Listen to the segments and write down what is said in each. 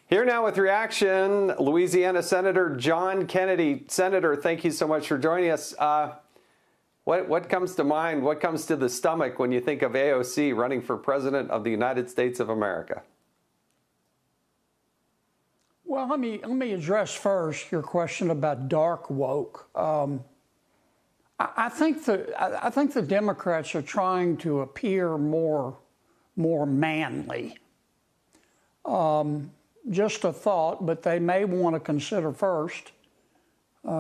Here now with reaction, Louisiana Senator John Kennedy. Senator, thank you so much for joining us. What comes to mind, what comes to the stomach when you think of AOC running for President of the United States of America? Well, let me address first your question about dark woke. I think the Democrats are trying to appear more manly. Just a thought, but they may want to consider first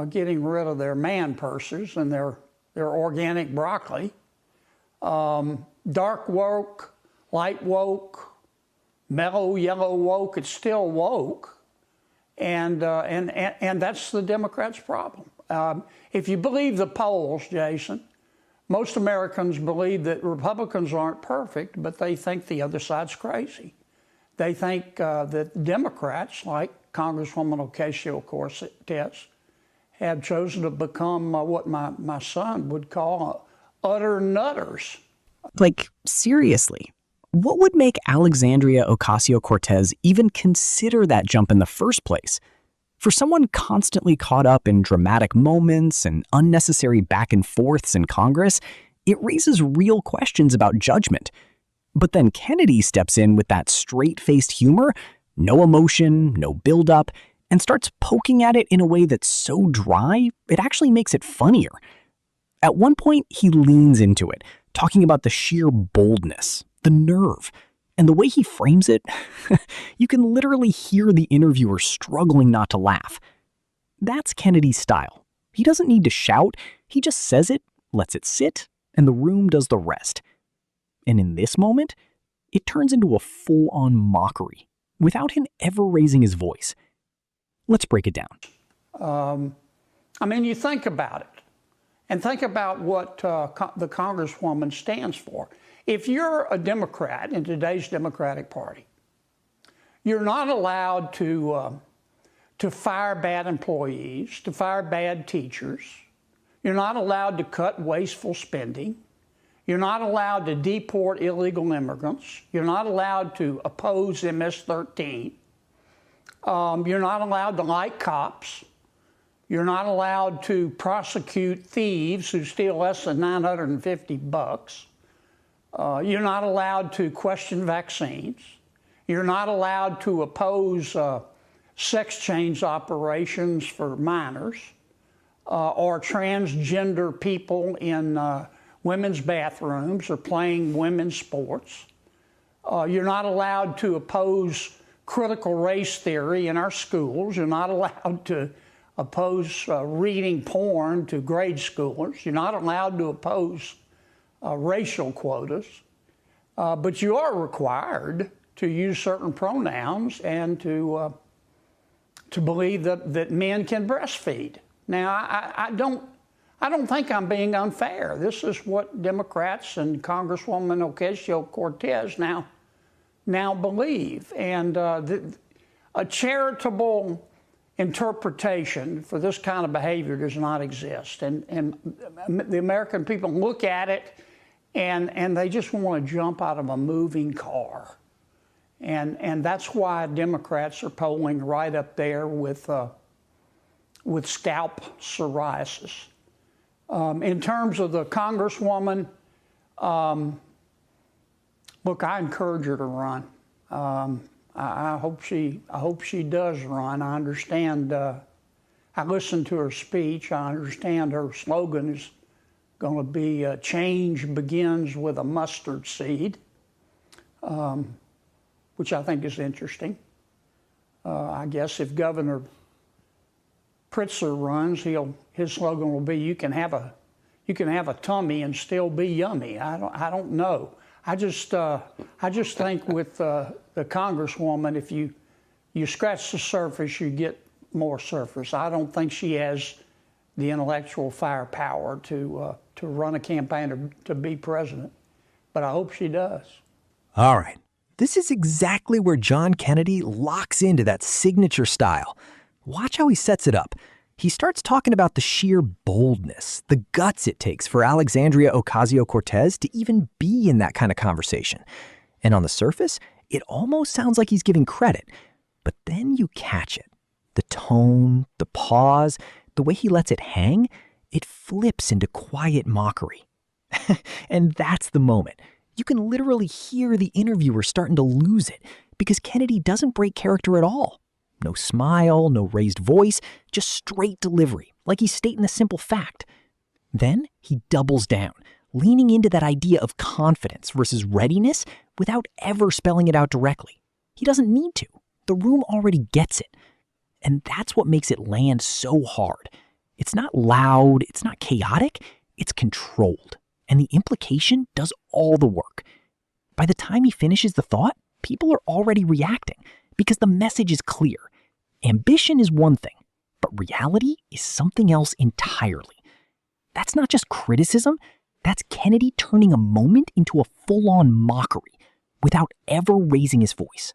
getting rid of their man purses and their organic broccoli. Dark woke, light woke, mellow yellow woke, it's still woke. And that's the Democrats' problem. If you believe the polls, Jason, most Americans believe that Republicans aren't perfect, but they think the other side's crazy. They think that Democrats, like Congresswoman Ocasio-Cortez, have chosen to become what my son would call utter nutters. Like, seriously, what would make Alexandria Ocasio-Cortez even consider that jump in the first place? For someone constantly caught up in dramatic moments and unnecessary back and forths in Congress, it raises real questions about judgment. But then Kennedy steps in with that straight-faced humor, no emotion, no build-up, and starts poking at it in a way that's so dry, it actually makes it funnier. At one point, he leans into it, talking about the sheer boldness, the nerve, and the way he frames it, you can literally hear the interviewer struggling not to laugh. That's Kennedy's style. He doesn't need to shout, he just says it, lets it sit, and the room does the rest. And in this moment, it turns into a full-on mockery, without him ever raising his voice. Let's break it down. You think about it, and think about what the Congresswoman stands for. If you're a Democrat in today's Democratic Party, you're not allowed to fire bad employees, to fire bad teachers. You're not allowed to cut wasteful spending. You're not allowed to deport illegal immigrants. You're not allowed to oppose MS-13. You're not allowed to like cops. You're not allowed to prosecute thieves who steal less than $950. You're not allowed to question vaccines. You're not allowed to oppose sex change operations for minors or transgender people in women's bathrooms or playing women's sports. You're not allowed to oppose critical race theory in our schools. You're not allowed to oppose reading porn to grade schoolers. You're not allowed to oppose racial quotas. But you are required to use certain pronouns and to believe that men can breastfeed. Now, I don't think I'm being unfair. This is what Democrats and Congresswoman Ocasio-Cortez now believe. And a charitable interpretation for this kind of behavior does not exist. And the American people look at it and they just want to jump out of a moving car. And that's why Democrats are polling right up there with scalp psoriasis. In terms of the Congresswoman, look, I encourage her to run. I hope she does run. I understand. I listened to her speech. I understand her slogan is going to be "Change begins with a mustard seed," which I think is interesting. I guess if Governor Pritzker runs, his slogan will be, "You can have a tummy and still be yummy." I don't know. I just think with the Congresswoman, if you scratch the surface, you get more surface. I don't think she has the intellectual firepower to run a campaign to be president, but I hope she does. All right. This is exactly where John Kennedy locks into that signature style. Watch how he sets it up. He starts talking about the sheer boldness, the guts it takes for Alexandria Ocasio-Cortez to even be in that kind of conversation. And on the surface, it almost sounds like he's giving credit. But then you catch it. The tone, the pause, the way he lets it hang, it flips into quiet mockery. And that's the moment. You can literally hear the interviewer starting to lose it because Kennedy doesn't break character at all. No smile, no raised voice, just straight delivery, like he's stating a simple fact. Then he doubles down, leaning into that idea of confidence versus readiness without ever spelling it out directly. He doesn't need to. The room already gets it. And that's what makes it land so hard. It's not loud, it's not chaotic, it's controlled. And the implication does all the work. By the time he finishes the thought, people are already reacting because the message is clear. Ambition is one thing, but reality is something else entirely. That's not just criticism, that's Kennedy turning a moment into a full-on mockery without ever raising his voice.